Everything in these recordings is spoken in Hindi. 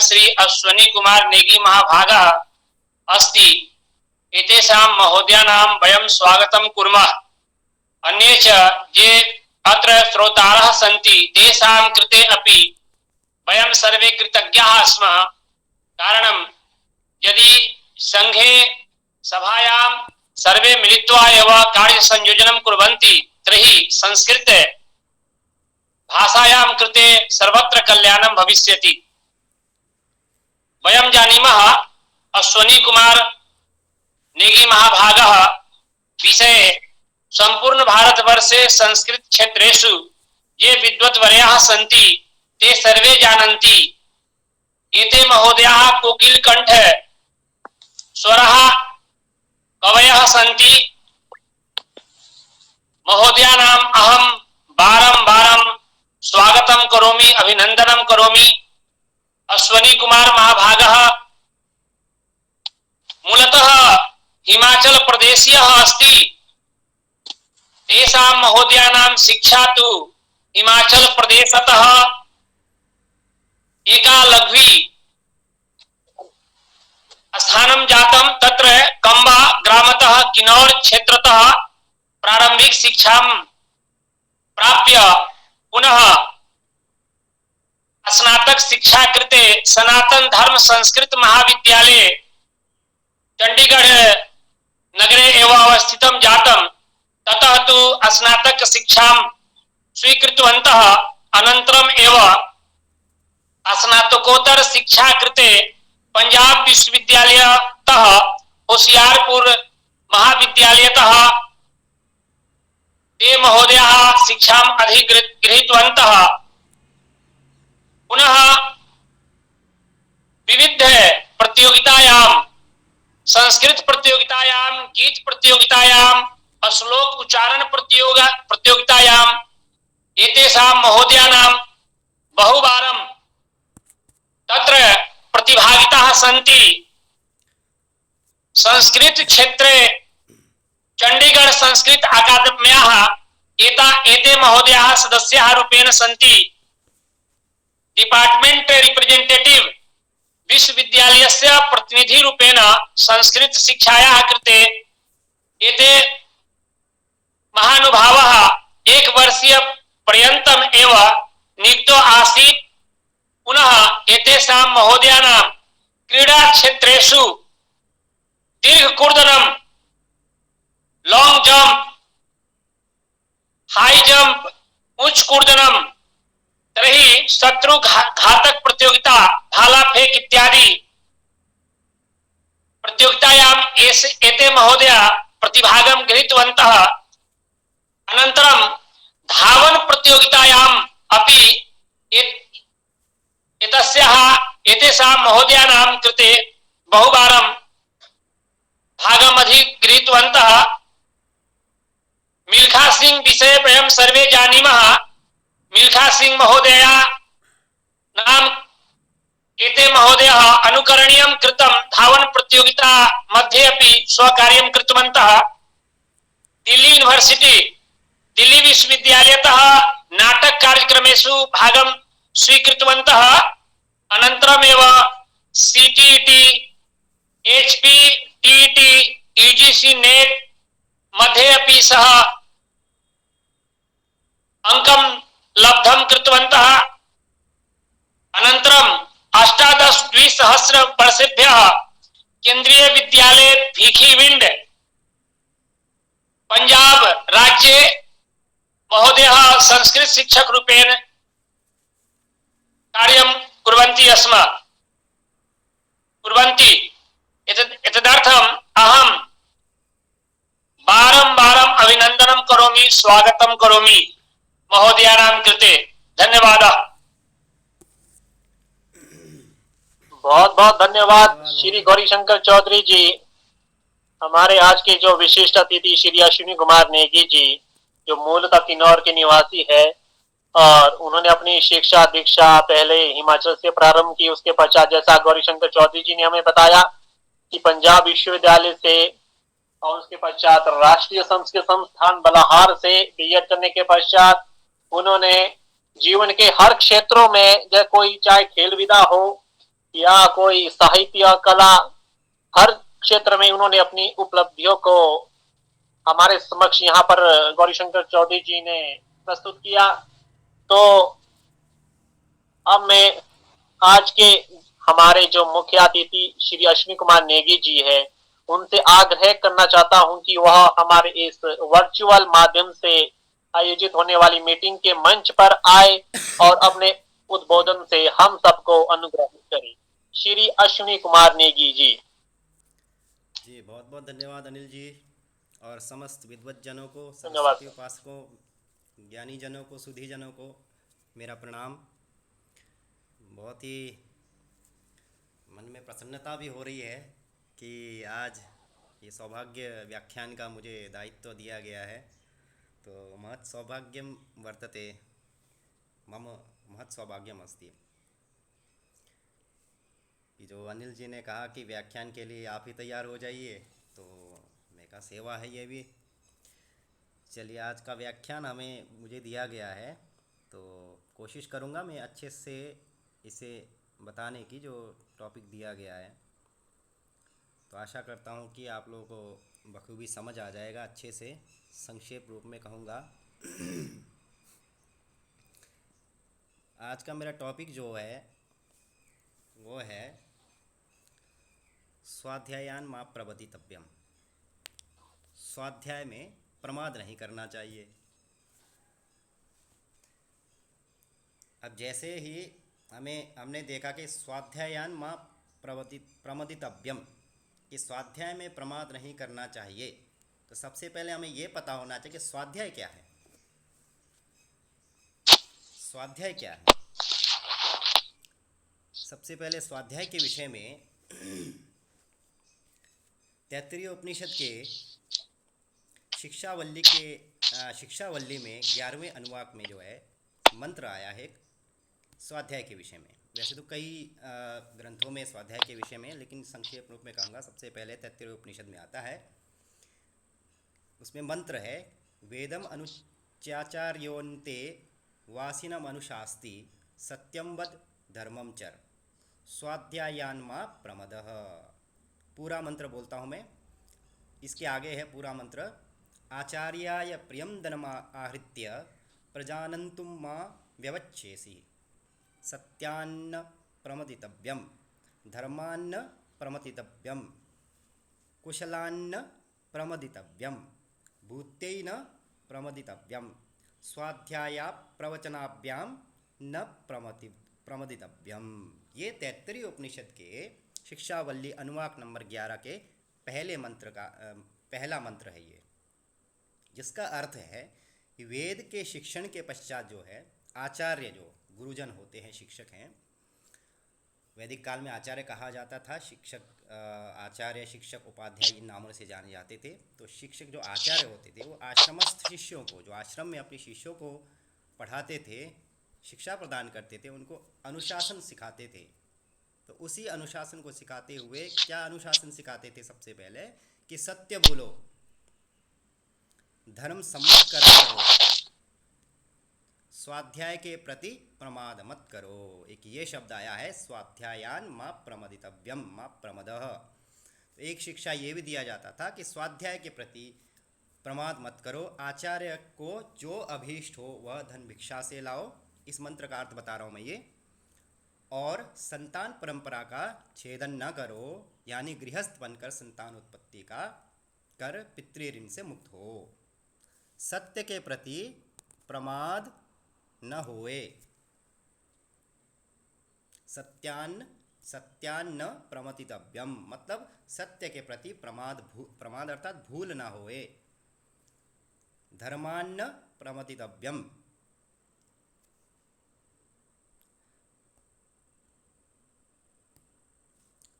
श्री अश्वनी कुमार नेगी महाभागः अस्ति। एतेषां महोदयानां वयं स्वागतं कुर्मः। अन्ये च ये अत्र श्रोतारः सन्ति तेषां कृते अपि वयं सर्वे कृतज्ञाः स्मः। कारणं यदि संघे सभायां सर्वे मिलित्वा एव कार्यसंयोजनं कुर्वन्ति तर्हि संस्कृत भाषायां कृते सर्वत्र कल्याणं भविष्यति। वयं जानीमः अश्वनी कुमार नेगी महाभागः विषये संपूर्ण भारतवर्षे संस्कृत क्षेत्रेषु ये विद्वद्वर्याः सन्ति ते सर्वे जानन्ति। एते महोदयाः कोकिलकण्ठ स्वरः कवयः सन्ति। महोदयानाम् अहं बारं स्वागतं करोमि, अभिनन्दनं करोमि। अश्वनी कुमार महाभागः मूलतः हिमाचल प्रदेशीयः अस्ति। तेषां महोदयानां शिक्षा तु हिमाचल प्रदेशतः एका लघ्वी स्थानं जातं। तत्र कंबा ग्रामतः किन्नौर क्षेत्रतः प्रारंभिक शिक्षां प्राप्य पुनः स्नातक शिक्षा कृते सनातन धर्म संस्कृत महाविद्यालये चंडीगढ़ नगरे एव अवस्थितं जातं। ततः तु स्नातक शिक्षां स्वीकृतवन्तः। अनन्तरम् एव स्नातकोत्तर शिक्षा कृते पंजाब विश्वविद्यालयतः होशियारपुर महाविद्यालयतः ते महोदयाः शिक्षाम् अधिगृहीतवन्तः। पुनः विविध प्रतियोगितायां, संस्कृत प्रतियोगितायां, गीत प्रतियोगितायां, श्लोक उच्चारण प्रतियोगितायां एतेषां महोदयानां बहुवारं तत्र प्रतिभागिताः सन्ति। संस्कृत क्षेत्रे चंडीगढ़ संस्कृत अकादम्याः एते महोदयाः सदस्याः रूपेण सन्ति। डिपार्टमेंट रिप्रेजेंटेटिव विश्वविद्यालयस्य प्रतिनिधि रूपेण संस्कृत शिक्षायाः कृते एते महानुभावः एक वर्षीय पर्यन्तम् एव नियुक्तो आसीत्। पुनः एतेषां महोदयानां क्रीडा क्षेत्रेषु दीर्घकूर्दनं, लॉन्ग जंप, हाई जंप, उच्च कूर्दनम, तर्हि शत्रु घातक प्रतियोगिता, भाला फेंक इत्यादि प्रतियोगितायाम् एते महोदया प्रतिभागं गृहीतवन्तः। अनन्तरं धावन प्रतियोगितायाम् अपि एतेषां महोदयानां कृते बहुवारं भागम् अधिगृहीतवन्तः। मिल्खा सिंह विषये वयं सर्वे जानीमः। मिल्खा सिंह महोदया नाम एते महोदयः अनुकरणीयं कृतं धावन प्रतियोगिता मध्ये अपि स्वकार्यं कृतवन्तः। दिल्ली यूनिवर्सिटी, दिल्ली विश्वविद्यालयतः नाटक कार्यक्रमेषु भागं स्वीकृतवन्तः। अनन्तरमेव सीटीईटी, एचपीटीईटी, यूजीसी नेट मध्ये अपि सः अंकं लब्धं कृतवन्तः। अनन्तरं 18-20 वर्षेभ्यः केंद्रीय विद्यालय भीखीविंड पंजाब राज्ये महोदयः संस्कृत शिक्षक रूपेण कार्यं कुर्वन्ति एतदर्थम् अहं बारं अभिनन्दनं करोमि, स्वागतं करोमि महोदयानां कृते। धन्यवादः। बहुत बहुत धन्यवाद श्री गौरीशंकर चौधरी जी। हमारे आज के जो विशिष्ट अतिथि श्री अश्विनी कुमार नेगी जी, जो मूलतः किन्नौर के निवासी है और उन्होंने अपनी शिक्षा दीक्षा पहले हिमाचल से प्रारंभ की। उसके पश्चात जैसा गौरीशंकर चौधरी जी ने हमें बताया कि पंजाब विश्वविद्यालय से और उसके पश्चात राष्ट्रीय संस्कृत संस्थान बलाहार से बीएड करने के पश्चात उन्होंने जीवन के हर क्षेत्रों में, जैसे कोई चाहे खेल विदा हो या कोई साहित्य कला, हर क्षेत्र में उन्होंने अपनी उपलब्धियों को हमारे समक्ष यहाँ पर गौरीशंकर चौधरी जी ने प्रस्तुत किया। तो अब मैं आज के हमारे जो मुख्य अतिथि श्री अश्विनी कुमार नेगी जी है, उनसे आग्रह करना चाहता हूं कि वह हमारे इस वर्चुअल माध्यम से आयोजित होने वाली मीटिंग के मंच पर आए और अपने उद्बोधन से हम सबको अनुग्रहित करें। श्री अश्विनी कुमार नेगी जी। जी बहुत बहुत धन्यवाद अनिल जी, और समस्त विद्वत जनों को, धन्यवाद सरस्वती उपासकों, ज्ञानी जनों को, सुधी जनों को मेरा प्रणाम। बहुत ही मन में प्रसन्नता भी हो रही है कि आज ये सौभाग्य व्याख्यान का मुझे दायित्व दिया गया है। तो महत् सौभाग्यम वर्तते, मम महत् सौभाग्यम अस्ति। कि जो अनिल जी ने कहा कि व्याख्यान के लिए आप ही तैयार हो जाइए, तो मैं कहा सेवा है ये भी। चलिए, आज का व्याख्यान मुझे दिया गया है, तो कोशिश करूँगा मैं अच्छे से इसे बताने की, जो टॉपिक दिया गया है। तो आशा करता हूँ कि आप लोगों को बखूबी समझ आ जाएगा अच्छे से। संक्षेप रूप में कहूँगा। आज का मेरा टॉपिक जो है वो है स्वाध्यायान मा प्रवदितव्यम। स्वाध्याय में प्रमाद नहीं करना चाहिए। अब जैसे ही हमने देखा कि स्वाध्यायान मा प्रमदितव्यम, कि स्वाध्याय में प्रमाद नहीं करना चाहिए, तो सबसे पहले हमें ये पता होना चाहिए कि स्वाध्याय क्या है। स्वाध्याय क्या है? सबसे पहले स्वाध्याय के विषय में तैत्तिरीय उपनिषद के शिक्षावल्ली में 11वें अनुवाक में जो है मंत्र आया है स्वाध्याय के विषय में। वैसे तो कई ग्रंथों में स्वाध्याय के विषय में, लेकिन संक्षेप रूप में कहूँगा। सबसे पहले तैत्तिरीय उपनिषद में आता है, उसमें मंत्र है, वेदम अनुचाचार्योन्ते वासिनम अनुशास्ति सत्यम वद धर्मम चर स्वाध्यायान मा प्रमदः। पूरा मंत्र बोलता हूँ मैं। इसके आगे है पूरा मंत्र, आचार्याय प्रियम धनम आहृत्य प्रजानन्तुम मा व्यवच्छेसी सत्यान्न प्रमदितव्यम धर्मान्न प्रमदितव्यम कुशलान्न प्रमदितव्यम भूत्यैन प्रमदितव्यम स्वाध्याया प्रवचनाभ्याम न प्रमदितव्यम। ये तैत्तिरीय उपनिषद के शिक्षावल्ली अनुवाक नंबर 11 के पहला मंत्र है ये, जिसका अर्थ है कि वेद के शिक्षण के पश्चात जो है आचार्य, जो गुरुजन होते हैं, शिक्षक हैं। वैदिक काल में आचार्य कहा जाता था। आचार्य, शिक्षक, उपाध्याय इन नामों से जाने जाते थे। तो शिक्षक जो आचार्य होते थे वो आश्रमस्थ शिष्यों को, जो आश्रम में अपने शिष्यों को पढ़ाते थे, शिक्षा प्रदान करते थे, उनको अनुशासन सिखाते थे। तो उसी अनुशासन को सिखाते हुए क्या अनुशासन सिखाते थे? सबसे पहले कि सत्य बोलो, धर्म सम्मत कर्म करो, स्वाध्याय के प्रति प्रमाद मत करो। एक ये शब्द आया है, स्वाध्यायान मा प्रमदितव्यम मा प्रमदः। तो एक शिक्षा ये भी दिया जाता था कि स्वाध्याय के प्रति प्रमाद मत करो, आचार्य को जो अभीष्ट हो वह धन भिक्षा से लाओ। इस मंत्र का अर्थ बता रहा हूँ मैं ये। और संतान परंपरा का छेदन न करो, यानी गृहस्थ बनकर संतान उत्पत्ति का कर पितृऋण से मुक्त हो। सत्य के प्रति प्रमाद न होए, सत्यान्न प्रमदितव्यम, मतलब सत्य के प्रति प्रमाद अर्थात भूल न होए। धर्मान्न प्रमदितव्यम,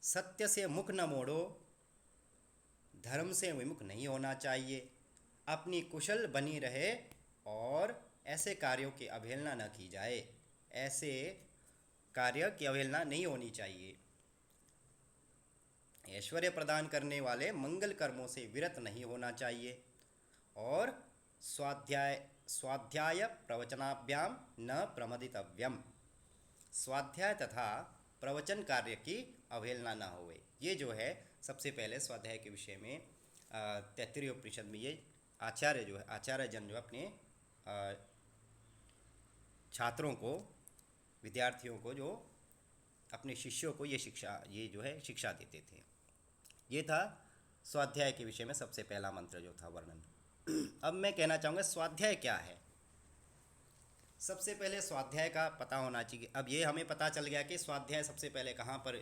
सत्य से मुख न मोड़ो, धर्म से विमुख नहीं होना चाहिए। अपनी कुशल बनी रहे और ऐसे कार्यों की अवहेलना न की जाए। ऐसे कार्य की अवहेलना नहीं होनी चाहिए। ऐश्वर्य प्रदान करने वाले मंगल कर्मों से विरत नहीं होना चाहिए। और स्वाध्याय प्रवचनाभ्याम न प्रमदितव्यम, स्वाध्याय तथा प्रवचन कार्य की अवहेलना न होवे। ये जो है सबसे पहले स्वाध्याय के विषय में 33 उपनिषद में ये आचार्य जन जो अपने छात्रों को, विद्यार्थियों को, जो अपने शिष्यों को ये जो है शिक्षा देते थे। ये था स्वाध्याय के विषय में सबसे पहला मंत्र जो था वर्णन। अब मैं कहना चाहूँगा स्वाध्याय क्या है। सबसे पहले स्वाध्याय का पता होना चाहिए। अब ये हमें पता चल गया कि स्वाध्याय सबसे पहले कहाँ पर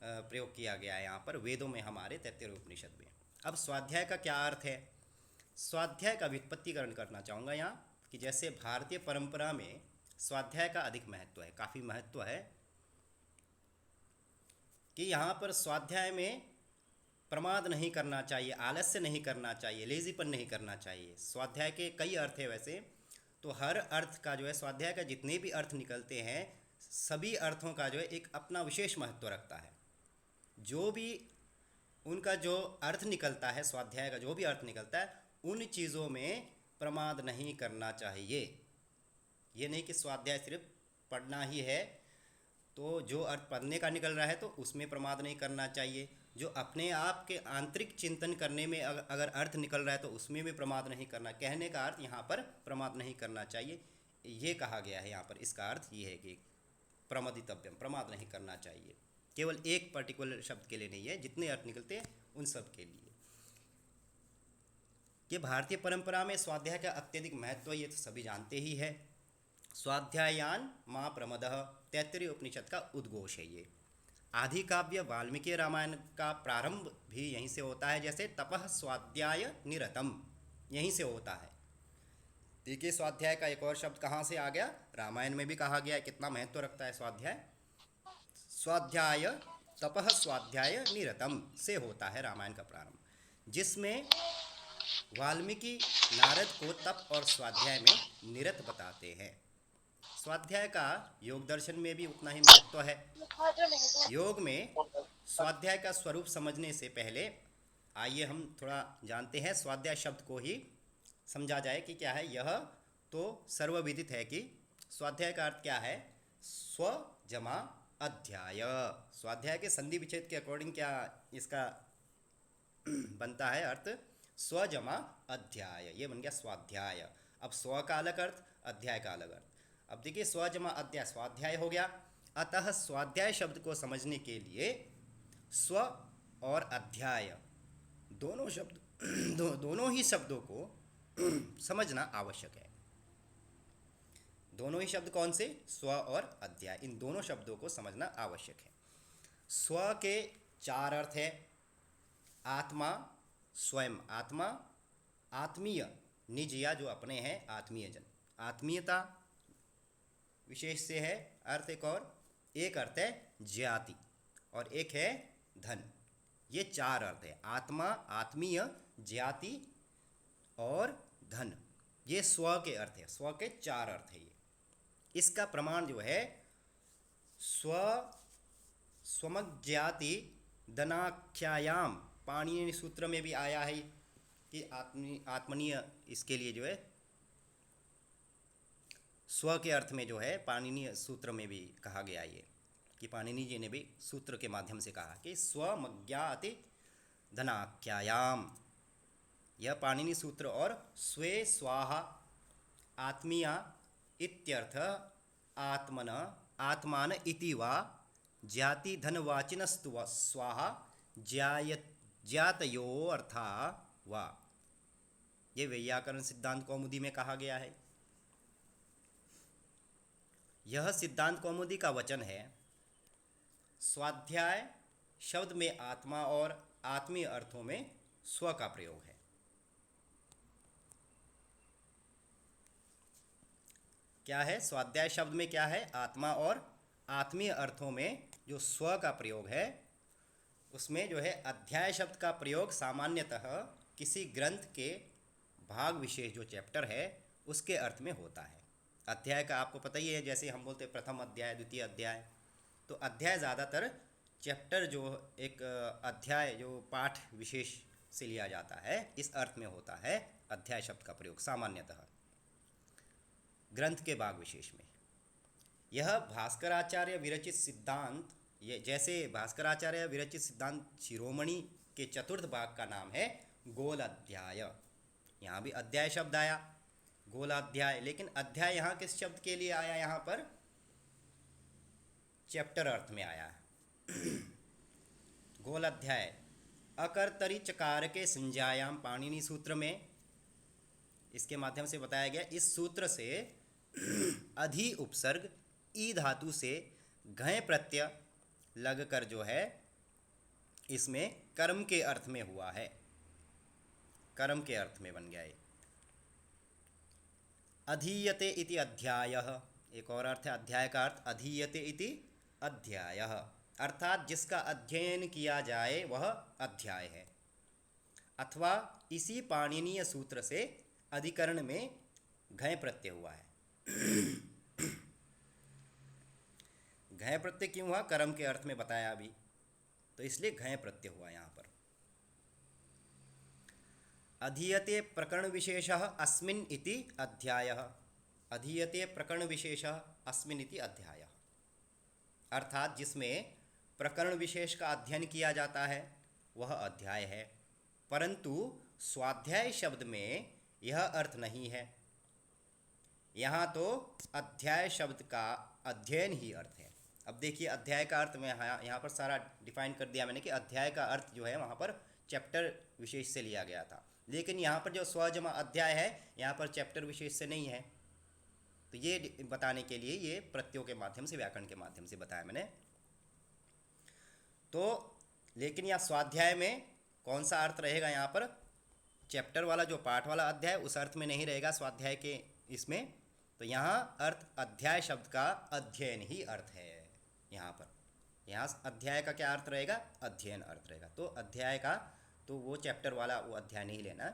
प्रयोग किया गया है, यहाँ पर वेदों में, हमारे 33 उपनिषद में। अब स्वाध्याय का क्या अर्थ है? स्वाध्याय का व्युत्पत्तिकरण करना चाहूँगा यहाँ, कि जैसे भारतीय परंपरा में स्वाध्याय का अधिक महत्व है, काफ़ी महत्व है, कि यहाँ पर स्वाध्याय में प्रमाद नहीं करना चाहिए, आलस्य नहीं करना चाहिए, लेजीपन नहीं करना चाहिए। स्वाध्याय के कई अर्थ है वैसे तो, हर अर्थ का जो है स्वाध्याय का जितने भी अर्थ निकलते हैं सभी अर्थों का जो है एक अपना विशेष महत्व रखता है। जो भी उनका जो अर्थ निकलता है, स्वाध्याय का जो भी अर्थ निकलता है, उन चीज़ों में प्रमाद नहीं करना चाहिए। ये नहीं कि स्वाध्याय सिर्फ पढ़ना ही है तो जो अर्थ पढ़ने का निकल रहा है तो उसमें प्रमाद नहीं करना चाहिए। जो अपने आप के आंतरिक चिंतन करने में अगर अर्थ निकल रहा है तो उसमें भी प्रमाद नहीं करना। कहने का अर्थ यहाँ पर प्रमाद नहीं करना चाहिए, ये कहा गया है यहाँ पर। इसका अर्थ ये है कि प्रमदितव्यम, प्रमाद नहीं करना चाहिए। केवल एक पर्टिकुलर शब्द के लिए नहीं है, जितने अर्थ निकलते हैं उन सब के लिए। ये भारतीय परंपरा में स्वाध्याय का अत्यधिक महत्व ये तो सभी जानते ही है। स्वाध्यायान माँ प्रमदः 33 उपनिषद का उद्घोष है ये। आदि काव्य वाल्मीकि रामायण का प्रारंभ भी यहीं से होता है। जैसे तपः स्वाध्याय निरतम, यहीं से होता है। देखिए स्वाध्याय का एक और शब्द कहाँ से आ गया, रामायण में भी कहा गया है। कितना महत्व रखता है स्वाध्याय। स्वाध्याय, तपः स्वाध्याय निरतम से होता है रामायण का प्रारंभ, जिसमें वाल्मीकि नारद को तप और स्वाध्याय में निरत बताते हैं। स्वाध्याय का योग दर्शन में भी उतना ही महत्व है। योग में स्वाध्याय का स्वरूप समझने से पहले आइए हम थोड़ा जानते हैं, स्वाध्याय शब्द को ही समझा जाए कि क्या है। यह तो सर्वविदित है कि स्वाध्याय का अर्थ क्या है, स्व जमा अध्याय। स्वाध्याय के संधि विच्छेद के अकॉर्डिंग क्या इसका बनता है अर्थ, स्व जमा अध्याय, ये बन गया स्वाध्याय। अब स्व का अलग अर्थ, अध्याय का अलग अर्थ। अब देखिए स्व जमा अध्याय, स्वाध्याय हो गया। अतः स्वाध्याय शब्द को समझने के लिए स्व और अध्याय दोनों ही शब्दों को समझना आवश्यक है। दोनों ही शब्द कौन से, स्व और अध्याय, इन दोनों शब्दों को समझना आवश्यक है। स्व के 4 अर्थ है। आत्मा, स्वयं आत्मा, आत्मीय, निज या जो अपने हैं, आत्मीय जन, आत्मीयता विशेष से है अर्थ। एक अर्थ है ज्ञाति और एक है धन। ये 4 अर्थ है, आत्मा, आत्मीय, ज्ञाति और धन। ये स्व के अर्थ है, स्व के 4 अर्थ है ये। इसका प्रमाण जो है स्वमज्ञाति धनाख्यायाम, पाणिनि सूत्र में भी आया है कि आत्मनीय, इसके लिए जो है स्व के अर्थ में जो है पाणिनीय सूत्र में भी कहा गया ये, कि पाणिनि जी ने भी सूत्र के माध्यम से कहा कि स्वमज्ञाति धनाख्यायाम, यह पाणिनि सूत्र। और स्वे स्वाहा आत्मीया इत्यर्थ आत्मान इति वा ज्ञाति धनवाचिनस्तु स्वाहा ज्ञातयो अर्था वा, ये वैयाकरण सिद्धांत कौमुदी में कहा गया है। यह सिद्धांत कौमुदी का वचन है। स्वाध्याय शब्द में आत्मा और आत्मीय अर्थों में स्व का प्रयोग है। क्या है, स्वाध्याय शब्द में क्या है, आत्मा और आत्मीय अर्थों में जो स्व का प्रयोग है, उसमें जो है अध्याय शब्द का प्रयोग सामान्यतः किसी ग्रंथ के भाग विशेष जो चैप्टर है उसके अर्थ में होता है। अध्याय का आपको पता ही है, जैसे हम बोलते हैं प्रथम अध्याय, द्वितीय अध्याय, तो अध्याय ज़्यादातर चैप्टर जो एक अध्याय जो पाठ विशेष से लिया जाता है, इस अर्थ में होता है अध्याय शब्द का प्रयोग सामान्यतः ग्रंथ के भाग विशेष में। यह भास्कराचार्य विरचित सिद्धांत ये जैसे भास्कराचार्य विरचित सिद्धांत शिरोमणि के चतुर्थ भाग का नाम है गोल अध्याय। यहाँ भी अध्याय शब्द आया, गोलाध्याय, लेकिन अध्याय यहाँ किस शब्द के लिए आया? यहाँ पर चैप्टर अर्थ में आया है। गोल अध्याय अकर्तरी चकार के संज्ञायाम पाणिनि सूत्र में इसके माध्यम से बताया गया। इस सूत्र से अधि उपसर्ग ई धातु से घय प्रत्यय लगकर जो है इसमें कर्म के अर्थ में हुआ है, कर्म के अर्थ में बन गया है। अधीयते इति अध्यायः, एक और अर्थ है अध्याय का अर्थ अधीयते इति अध्यायः, अर्थात जिसका अध्ययन किया जाए वह अध्याय है। अथवा इसी पाणिनीय सूत्र से अधिकरण में घय प्रत्यय हुआ है। घय प्रत्यय क्यों हुआ? कर्म के अर्थ में बताया अभी, तो इसलिए घय प्रत्यय हुआ यहाँ पर। अधीयते प्रकरण विशेषः अस्मिन् इति अध्यायः, अधीयते प्रकरण विशेषः अस्मिन् इति अध्यायः, अर्थात जिसमें प्रकरण विशेष का अध्ययन किया जाता है वह अध्याय है। परंतु स्वाध्याय शब्द में यह अर्थ नहीं है। यहाँ तो अध्याय शब्द का अध्ययन ही अर्थ है। अब देखिए अध्याय का अर्थ में यहाँ पर सारा डिफाइन कर दिया मैंने कि अध्याय का अर्थ जो है वहाँ पर चैप्टर विशेष से लिया गया था, लेकिन यहाँ पर जो स्वजमा अध्याय है यहाँ पर चैप्टर विशेष से नहीं है। तो ये बताने के लिए ये प्रत्ययों के माध्यम से, व्याकरण के माध्यम से बताया मैंने। तो लेकिन यहाँ स्वाध्याय में कौन सा अर्थ रहेगा? यहाँ पर चैप्टर वाला जो पाठ वाला अध्याय उस अर्थ में नहीं रहेगा स्वाध्याय के इसमें। तो यहाँ अर्थ अध्याय शब्द का अध्ययन ही अर्थ है। यहाँ पर यहाँ अध्याय का क्या अर्थ रहेगा? अध्ययन अर्थ रहेगा। तो अध्याय का तो वो चैप्टर वाला वो अध्याय नहीं लेना।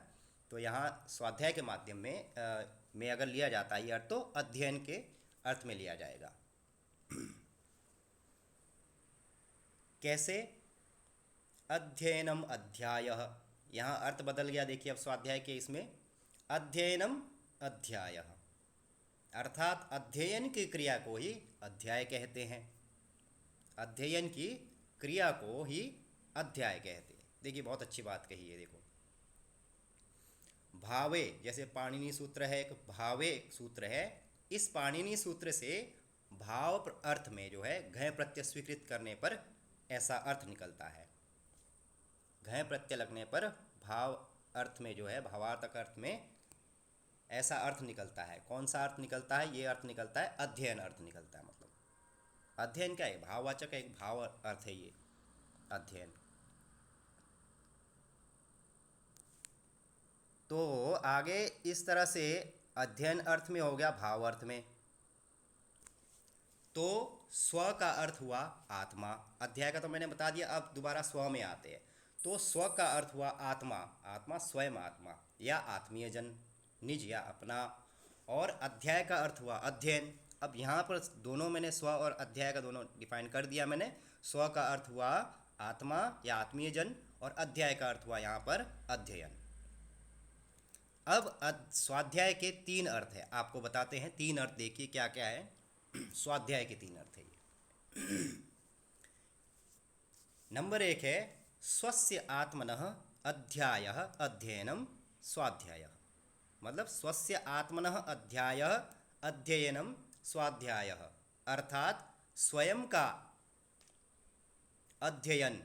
तो यहाँ स्वाध्याय के माध्यम में अगर लिया जाता है ये अर्थ तो अध्ययन के अर्थ में लिया जाएगा। कैसे? अध्ययनम अध्यायः, यहाँ अर्थ बदल गया। देखिए अब स्वाध्याय के इसमें अध्ययनम अध्यायः, अर्थात अध्ययन की क्रिया को ही अध्याय कहते हैं, अध्ययन की क्रिया को ही अध्याय कहते हैं। देखिए बहुत अच्छी बात कही है। देखो भावे, जैसे पाणिनि सूत्र है, एक भावे सूत्र है, इस पाणिनि सूत्र से भाव अर्थ में जो है घय प्रत्यय स्वीकृत करने पर ऐसा अर्थ निकलता है। घय प्रत्यय लगने पर भाव अर्थ में जो है भावार्थक अर्थ में ऐसा अर्थ निकलता है। कौन सा अर्थ निकलता है? ये अर्थ निकलता है अध्ययन अर्थ निकलता है। मतलब अध्ययन क्या है? भाववाचक एक भाव अर्थ है ये अध्ययन। तो आगे इस तरह से अध्ययन अर्थ में हो गया, भाव अर्थ में। तो स्व का अर्थ हुआ आत्मा। अध्याय का तो मैंने बता दिया, अब दोबारा स्व में आते हैं। तो स्व का अर्थ हुआ आत्मा, आत्मा स्वयं आत्मा या आत्मीय जन, निज या अपना। और अध्याय का अर्थ हुआ अध्ययन। अब यहाँ पर दोनों मैंने स्व और अध्याय का दोनों डिफाइन कर दिया मैंने। स्व का अर्थ हुआ आत्मा या आत्मीय जन और अध्याय का अर्थ हुआ यहाँ पर अध्ययन। अब स्वाध्याय के तीन अर्थ है, आपको बताते हैं तीन अर्थ। देखिए क्या क्या है स्वाध्याय के तीन अर्थ है ये। नंबर एक है स्वस्य आत्मनः अध्यायः अध्ययनम स्वाध्यायः, मतलब स्वस्य आत्मनः अध्यायः अध्ययनम स्वाध्यायः, अर्थात स्वयं का अध्ययन।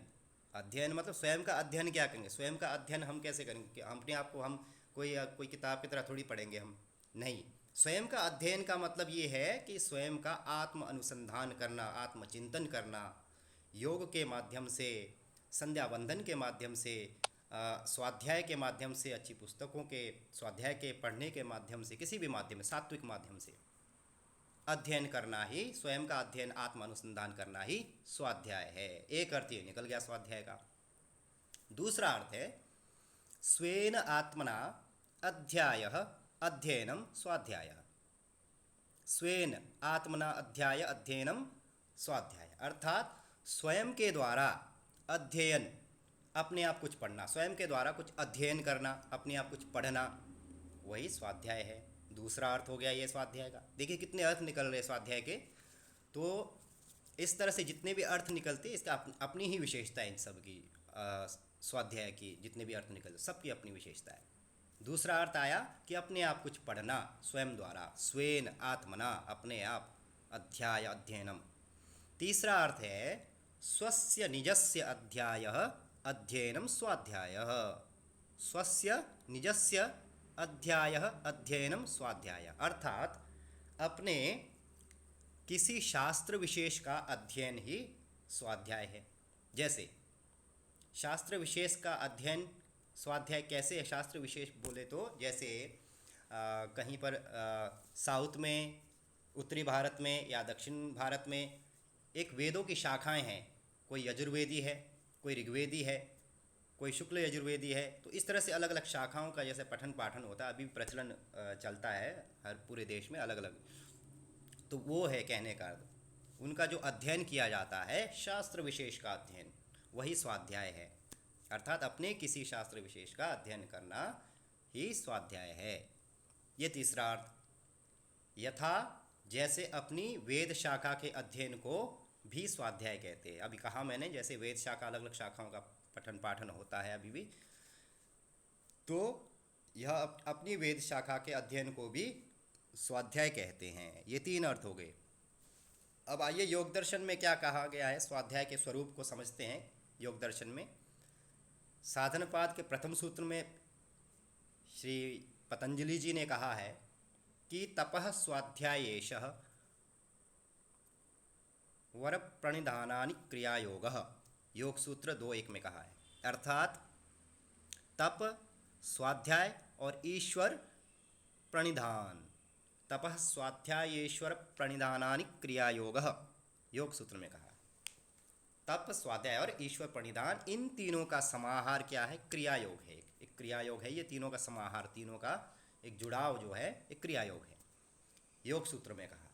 अध्ययन मतलब स्वयं का अध्ययन क्या करेंगे? स्वयं का अध्ययन हम कैसे करेंगे? हम अपने आप को हम कोई किताब की तरह थोड़ी पढ़ेंगे हम, नहीं। स्वयं का अध्ययन का मतलब ये है कि स्वयं का आत्म अनुसंधान करना, आत्मचिंतन करना, योग के माध्यम से, संध्या बंधन के माध्यम से, स्वाध्याय के माध्यम से, अच्छी पुस्तकों के स्वाध्याय के पढ़ने के माध्यम से, किसी भी माध्यम में, सात्विक माध्यम से अध्ययन करना ही, स्वयं का अध्ययन, आत्म अनुसंधान करना ही स्वाध्याय है। एक अर्थ ये निकल गया स्वाध्याय का। दूसरा अर्थ है स्वेन आत्मना अध्यायः अध्ययनम स्वाध्यायः। स्वेन आत्मना अध्याय अध्ययनम स्वाध्याय, अर्थात स्वयं के द्वारा अध्ययन, अपने आप कुछ पढ़ना, स्वयं के द्वारा कुछ अध्ययन करना, अपने आप कुछ पढ़ना, वही स्वाध्याय है। दूसरा अर्थ हो गया ये स्वाध्याय का। देखिए कितने अर्थ निकल रहे स्वाध्याय के। तो इस तरह से जितने भी अर्थ निकलते इसका अपनी ही विशेषता है। इन सब की स्वाध्याय की जितने भी अर्थ निकलते सबकी अपनी विशेषता है। दूसरा अर्थ आया कि अपने आप कुछ पढ़ना स्वयं द्वारा, स्वेन आत्मना, अपने आप, अध्याय अध्ययनम। तीसरा अर्थ है स्वस्य निजस्य अध्यायः अध्ययनम स्वाध्यायः। स्वस्य निजस्य अध्यायः अध्ययनम स्वाध्याय, अर्थात अपने किसी शास्त्र विशेष का अध्ययन ही स्वाध्याय है। जैसे शास्त्र विशेष का अध्ययन स्वाध्याय कैसे है? शास्त्र विशेष बोले तो जैसे कहीं पर साउथ में, उत्तरी भारत में या दक्षिण भारत में एक वेदों की शाखाएं हैं। कोई यजुर्वेदी है, कोई ऋग्वेदी है, कोई शुक्ल यजुर्वेदी है। तो इस तरह से अलग अलग शाखाओं का जैसे पठन पाठन होता है, अभी प्रचलन चलता है हर पूरे देश में अलग अलग। तो वो है कहने का अर्थ, उनका जो अध्ययन किया जाता है शास्त्र विशेष का अध्ययन, वही स्वाध्याय है। अर्थात अपने किसी शास्त्र विशेष का अध्ययन करना ही स्वाध्याय है। ये तीसरा अर्थ। यथा जैसे अपनी वेद शाखा के अध्ययन को भी स्वाध्याय कहते हैं। अभी कहा मैंने जैसे वेद शाखा, अलग अलग शाखाओं का पठन पाठन होता है अभी भी, तो यह अपनी वेद शाखा के अध्ययन को भी स्वाध्याय कहते हैं। ये तीन अर्थ हो गए। अब आइए योग दर्शन में क्या कहा गया है, स्वाध्याय के स्वरूप को समझते हैं। योग दर्शन में साधनपाद के प्रथम सूत्र में श्री पतंजलि जी ने कहा है कि तपः स्वाध्यायेशः वर प्रणिधानानि क्रियायोगः, योग सूत्र 2.1 में कहा है। अर्थात तप, स्वाध्याय और ईश्वर प्रणिधान, तपः स्वाध्यायेश्वर प्रणिधानानि क्रियायोगः, योग सूत्र में कहा है। तप, स्वाध्याय और ईश्वर प्रणिधान, इन तीनों का समाहार क्या है? क्रियायोग है। एक क्रियायोग है, ये तीनों का समाहार, तीनों का एक जुड़ाव जो है एक क्रियायोग है, योग सूत्र में कहा है।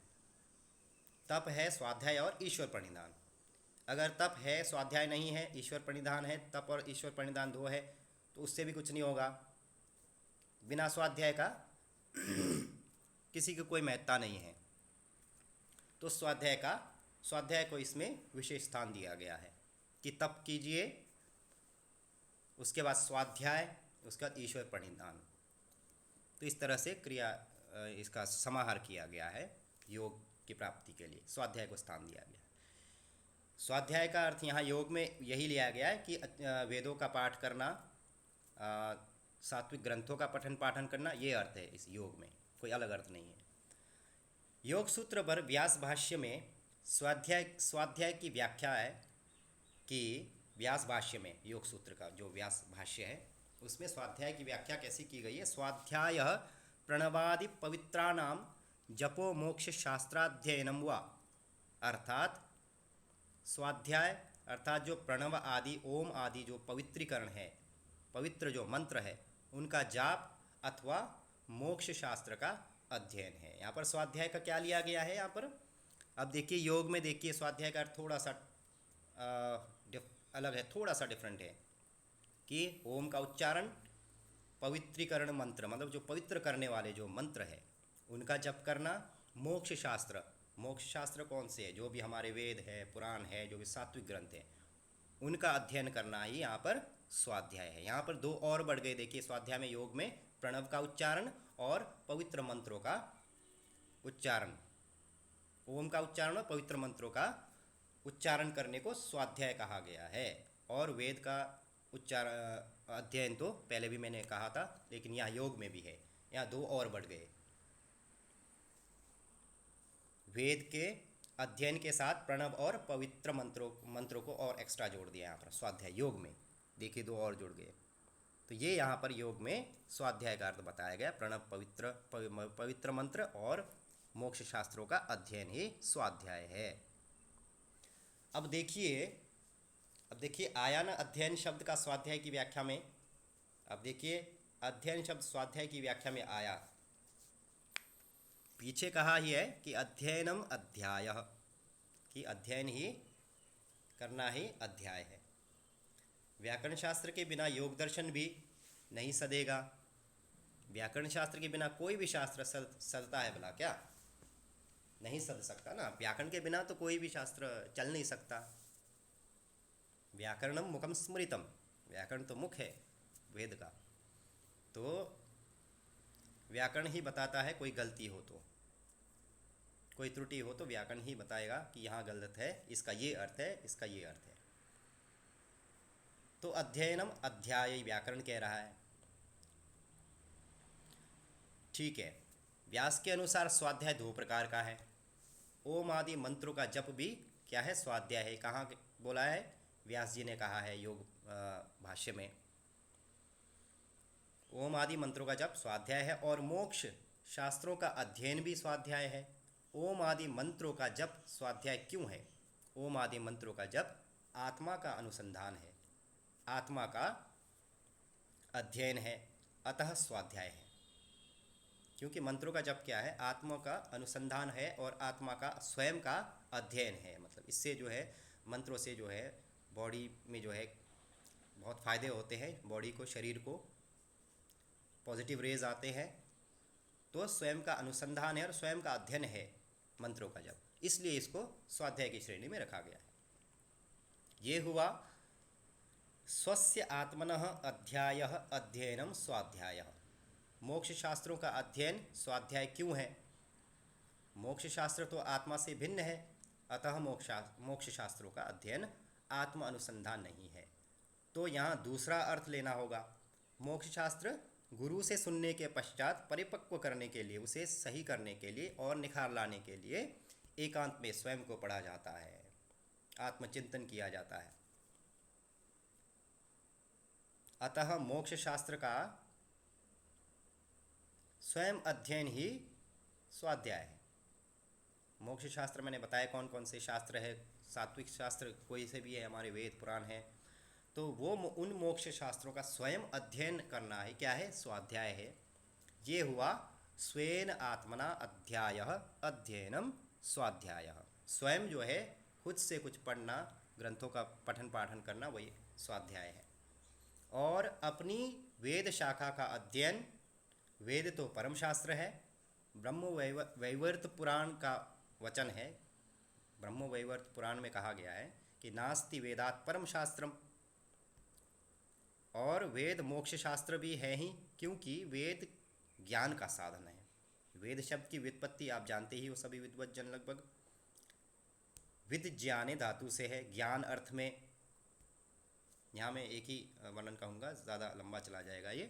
तप है, स्वाध्याय और ईश्वर प्रणिधान। अगर तप है, स्वाध्याय नहीं है, ईश्वर प्रणिधान है, तप और ईश्वर प्रणिधान दो है, तो उससे भी कुछ नहीं होगा। बिना स्वाध्याय का किसी की कोई महत्ता नहीं है। तो स्वाध्याय को इसमें विशेष स्थान दिया गया है कि तप कीजिए, उसके बाद स्वाध्याय, उसके बाद ईश्वर प्रणिधान। तो इस तरह से क्रिया इसका समाहार किया गया है योग की प्राप्ति के लिए, स्वाध्याय को स्थान दिया गया। स्वाध्याय का अर्थ यहाँ योग में यही लिया गया है कि वेदों का पाठ करना, सात्विक ग्रंथों का पठन पाठन करना, ये अर्थ है इस योग में, कोई अलग अर्थ नहीं है। योग सूत्र पर व्यास भाष्य में स्वाध्याय की व्याख्या है कि व्यास भाष्य में, योग सूत्र का जो व्यास भाष्य है उसमें स्वाध्याय की व्याख्या कैसी की गई है? स्वाध्याय प्रणवादि पवित्राणाम जपो मोक्ष शास्त्राध्ययनम वा। अर्थात स्वाध्याय अर्थात जो प्रणव आदि, ओम आदि जो पवित्रीकरण है, पवित्र जो मंत्र है, उनका जाप अथवा मोक्ष शास्त्र का अध्ययन है। यहाँ पर स्वाध्याय का क्या लिया गया है यहाँ पर? अब देखिए योग में देखिए स्वाध्याय का अर्थ थोड़ा सा अलग है, थोड़ा सा डिफरेंट है कि ओम का उच्चारण, पवित्रीकरण मंत्र मतलब जो पवित्र करने वाले जो मंत्र है उनका जप करना, मोक्ष शास्त्र कौन से है? जो भी हमारे वेद है, पुराण है, जो भी सात्विक ग्रंथ है, उनका अध्ययन करना ही यहाँ पर स्वाध्याय है। यहाँ पर दो और बढ़ गए। देखिए स्वाध्याय में, योग में प्रणव का उच्चारण और पवित्र मंत्रों का उच्चारण, ओम का उच्चारण और पवित्र मंत्रों का उच्चारण करने को स्वाध्याय कहा गया है। और वेद का उच्चारण अध्ययन तो पहले भी मैंने कहा था, लेकिन यहाँ योग में भी है, यहाँ दो और बढ़ गए। वेद के अध्ययन के साथ प्रणव और पवित्र मंत्रों को और एक्स्ट्रा जोड़ दिया यहाँ पर स्वाध्याय योग में। देखिए दो और जुड़ गए। तो ये यहाँ पर योग में स्वाध्याय का अर्थ बताया गया, प्रणव, पवित्र मंत्र और मोक्ष शास्त्रों का अध्ययन ही स्वाध्याय है। अब देखिए आया ना अध्ययन शब्द का स्वाध्याय की व्याख्या में। अब देखिए अध्ययन शब्द स्वाध्याय की व्याख्या में आया, पीछे कहा ही है कि अध्ययनम अध्यायः, कि अध्ययन ही करना ही अध्याय है। व्याकरण शास्त्र के बिना योग दर्शन भी नहीं सदेगा। व्याकरण शास्त्र के बिना कोई भी शास्त्र सदता है भला क्या? नहीं सध सकता ना। व्याकरण के बिना तो कोई भी शास्त्र चल नहीं सकता। व्याकरणम मुखम स्मृतम, व्याकरण तो मुख है वेद का, तो व्याकरण ही बताता है कोई गलती हो तो, कोई त्रुटि हो तो व्याकरण ही बताएगा कि यहाँ गलत है, इसका ये अर्थ है, इसका ये अर्थ है। तो अध्ययनम, अध्याय व्याकरण कह रहा है। ठीक है, व्यास के अनुसार स्वाध्याय दो प्रकार का है। ओम आदि मंत्रों का जप भी क्या है, स्वाध्याय है। कहाँ बोला है, व्यास जी ने कहा है योग भाष्य में। ओम आदि मंत्रों का जप स्वाध्याय है, और मोक्ष शास्त्रों का अध्ययन भी स्वाध्याय है। ओम आदि मंत्रों का जप स्वाध्याय क्यों है? ओम आदि मंत्रों का जप आत्मा का अनुसंधान है, आत्मा का अध्ययन है, अतः स्वाध्याय है। क्योंकि मंत्रों का जप क्या है, आत्मा का अनुसंधान है और आत्मा का स्वयं का अध्ययन है। मतलब इससे जो है, मंत्रों से जो है बॉडी में जो है बहुत फ़ायदे होते हैं, बॉडी को, शरीर को पॉजिटिव रेज आते हैं। तो स्वयं का अनुसंधान है और स्वयं का अध्ययन है मंत्रों का जप, इसलिए इसको स्वाध्याय की श्रेणी में रखा गया है। ये हुआ स्वस्य आत्मनः अध्यायः अध्ययनम स्वाध्यायः। मोक्ष शास्त्रों का अध्ययन स्वाध्याय क्यों है? मोक्ष शास्त्र तो आत्मा से भिन्न है, अतः मोक्ष शास्त्रों का अध्ययन आत्म अनुसंधान नहीं है। तो यहाँ दूसरा अर्थ लेना होगा। मोक्ष शास्त्र गुरु से सुनने के पश्चात परिपक्व करने के लिए, उसे सही करने के लिए और निखार लाने के लिए एकांत में स्वयं को पढ़ा जाता है, आत्मचिंतन किया जाता है। अतः मोक्ष शास्त्र का स्वयं अध्ययन ही स्वाध्याय है। मोक्ष शास्त्र मैंने बताया कौन कौन से शास्त्र है, सात्विक शास्त्र कोई से भी है, हमारे वेद पुराण है, तो वो उन मोक्ष शास्त्रों का स्वयं अध्ययन करना है, क्या है, स्वाध्याय है। ये हुआ स्वेन आत्मना अध्यायः अध्ययनम स्वाध्यायः। स्वयं जो है खुद से कुछ पढ़ना, ग्रंथों का पठन पाठन करना, वही स्वाध्याय है। और अपनी वेद शाखा का अध्ययन, वेद तो परम शास्त्र है, ब्रह्म वैवर्त पुराण का वचन है। ब्रह्म वैवर्त पुराण में कहा गया है कि नास्ति वेदात् परम शास्त्रम, और वेद मोक्ष शास्त्र भी है ही, क्योंकि वेद ज्ञान का साधन है। वेद शब्द की व्युत्पत्ति आप जानते ही हो सभी विद्वत जन लगभग, विद ज्ञाने धातु से है, ज्ञान अर्थ में। यहाँ मैं एक ही वर्णन कहूँगा, ज़्यादा लंबा चला जाएगा ये।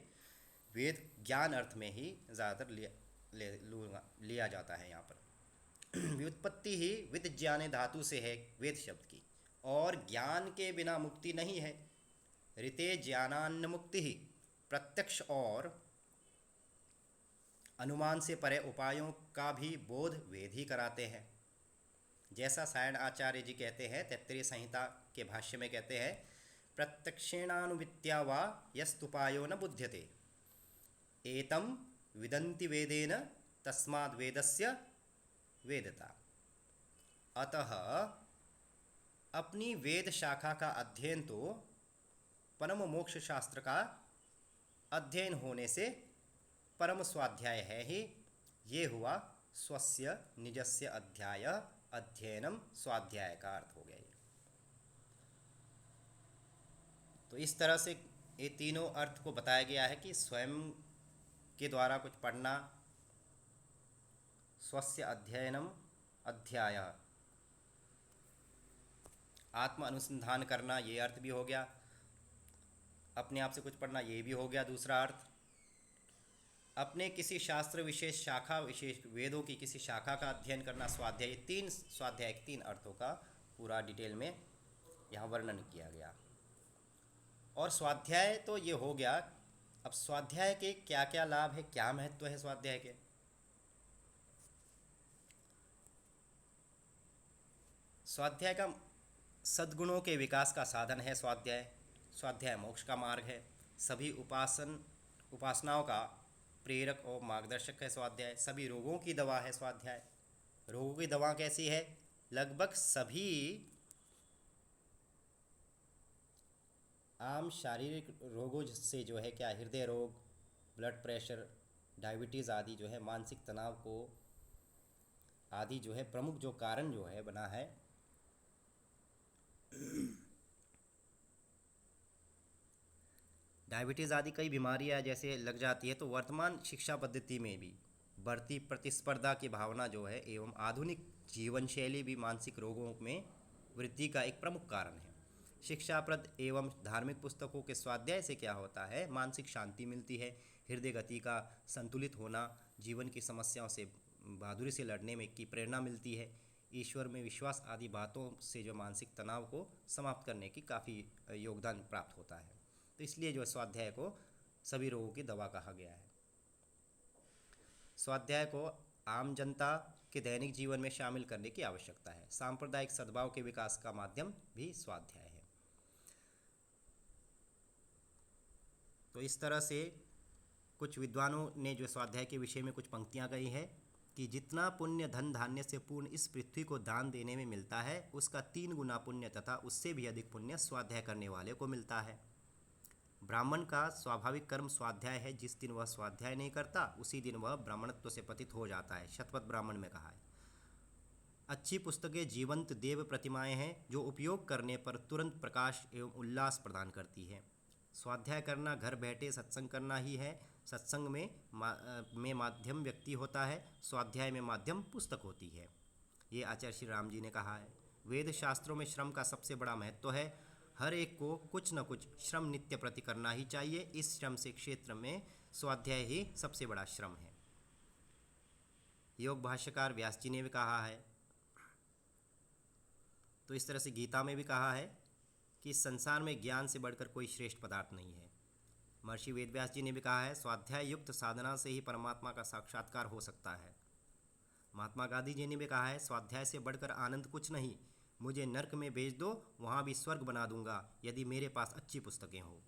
वेद ज्ञान अर्थ में ही ज़्यादातर लिया जाता है यहाँ पर। व्युत्पत्ति ही विद ज्ञाने धातु से है वेद शब्द की, और ज्ञान के बिना मुक्ति नहीं है। ऋते ज्ञानान्न मुक्ति ही, प्रत्यक्ष और अनुमान से परे उपायों का भी बोध वेद ही कराते हैं। जैसा सायण आचार्य जी कहते हैं, तैत्तरीय संहिता के भाष्य में कहते हैं, प्रत्यक्षेणानुवित्या वा यस्तुपायो न बुध्यते एतम विदन्ति वेदेन तस्माद् वेदस्य वेदता। अतः अपनी वेद शाखा का अध्ययन तो परम मोक्ष शास्त्र का अध्ययन होने से परम स्वाध्याय है ही। ये हुआ स्वस्य निजस्य अध्याय अध्ययनम स्वाध्याय का अर्थ हो गया ये। तो इस तरह से ये तीनों अर्थ को बताया गया है कि स्वयं के द्वारा कुछ पढ़ना, स्वस्य अध्ययनम अध्याय, आत्म अनुसंधान करना, ये अर्थ भी हो गया। अपने आप से कुछ पढ़ना, ये भी हो गया दूसरा अर्थ। अपने किसी शास्त्र विशेष, शाखा विशेष, वेदों की किसी शाखा का अध्ययन करना स्वाध्याय। तीन स्वाध्याय, तीन अर्थों का पूरा डिटेल में यहाँ वर्णन किया गया। और स्वाध्याय तो ये हो गया। अब स्वाध्याय के क्या क्या लाभ है, क्या महत्व है स्वाध्याय के? स्वाध्याय का सद्गुणों के विकास का साधन है स्वाध्याय। स्वाध्याय मोक्ष का मार्ग है। सभी उपासनाओं का प्रेरक और मार्गदर्शक है स्वाध्याय। सभी रोगों की दवा है स्वाध्याय। रोगों की दवा कैसी है? लगभग सभी आम शारीरिक रोगों से जो है क्या, हृदय रोग, ब्लड प्रेशर, डायबिटीज़ आदि जो है, मानसिक तनाव को आदि जो है प्रमुख जो कारण जो है बना है, डायबिटीज़ आदि कई बीमारियां जैसे लग जाती है, तो वर्तमान शिक्षा पद्धति में भी बढ़ती प्रतिस्पर्धा की भावना जो है एवं आधुनिक जीवन शैली भी मानसिक रोगों में वृद्धि का एक प्रमुख कारण है। शिक्षाप्रद एवं धार्मिक पुस्तकों के स्वाध्याय से क्या होता है, मानसिक शांति मिलती है, हृदय गति का संतुलित होना, जीवन की समस्याओं से बहादुरी से लड़ने में की प्रेरणा मिलती है, ईश्वर में विश्वास आदि बातों से जो मानसिक तनाव को समाप्त करने की काफ़ी योगदान प्राप्त होता है। तो इसलिए जो स्वाध्याय को सभी रोगों की दवा कहा गया है। स्वाध्याय को आम जनता के दैनिक जीवन में शामिल करने की आवश्यकता है। सांप्रदायिक सद्भाव के विकास का माध्यम भी स्वाध्याय है। तो इस तरह से कुछ विद्वानों ने जो स्वाध्याय के विषय में कुछ पंक्तियां कही है कि जितना पुण्य धन धान्य से पूर्ण इस पृथ्वी को दान देने में मिलता है, उसका 3 गुना पुण्य तथा उससे भी अधिक पुण्य स्वाध्याय करने वाले को मिलता है। ब्राह्मण का स्वाभाविक कर्म स्वाध्याय है। जिस दिन वह स्वाध्याय नहीं करता, उसी दिन वह ब्राह्मणत्व से पतित हो जाता है। शतपथ ब्राह्मण में कहा है। अच्छी पुस्तकें जीवंत देव प्रतिमाएं हैं जो उपयोग करने पर तुरंत प्रकाश एवं उल्लास प्रदान करती है। स्वाध्याय करना घर बैठे सत्संग करना ही है। सत्संग में माध्यम व्यक्ति होता है, स्वाध्याय में माध्यम पुस्तक होती है। ये आचार्य श्री राम जी ने कहा है। वेद शास्त्रों में श्रम का सबसे बड़ा महत्व है। हर एक को कुछ न कुछ श्रम नित्य प्रति करना ही चाहिए। इस श्रम से क्षेत्र में स्वाध्याय ही सबसे बड़ा श्रम है। योग भाष्यकार व्यास जी ने भी कहा है। तो इस तरह से गीता में भी कहा है कि इस संसार में ज्ञान से बढ़कर कोई श्रेष्ठ पदार्थ नहीं है। महर्षि वेदव्यास जी ने भी कहा है, स्वाध्याय युक्त साधना से ही परमात्मा का साक्षात्कार हो सकता है। महात्मा गांधी जी ने भी कहा है, स्वाध्याय से बढ़कर आनंद कुछ नहीं। मुझे नर्क में भेज दो, वहाँ भी स्वर्ग बना दूंगा यदि मेरे पास अच्छी पुस्तकें हो।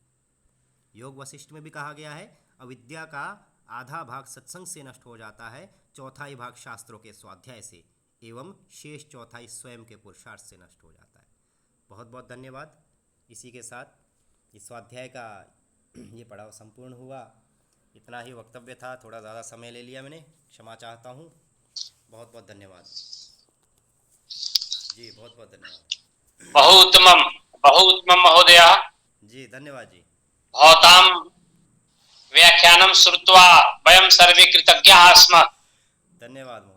योग वशिष्ठ में भी कहा गया है, अविद्या का आधा भाग सत्संग से नष्ट हो जाता है, चौथाई भाग शास्त्रों के स्वाध्याय से, एवं शेष चौथाई स्वयं के पुरुषार्थ से नष्ट हो जाता है। बहुत बहुत धन्यवाद। इसी के साथ इस स्वाध्याय का ये पड़ाव संपूर्ण हुआ। इतना ही वक्तव्य था, थोड़ा ज़्यादा समय ले लिया मैंने, क्षमा चाहता हूँ। बहुत बहुत धन्यवाद जी, बहुत बहुत धन्यवाद। बहु उत्तमम महोदय। जी धन्यवाद जी। भवतां व्याख्यानं श्रुत्वा वयं सर्वे कृतज्ञाः स्मः। धन्यवाद।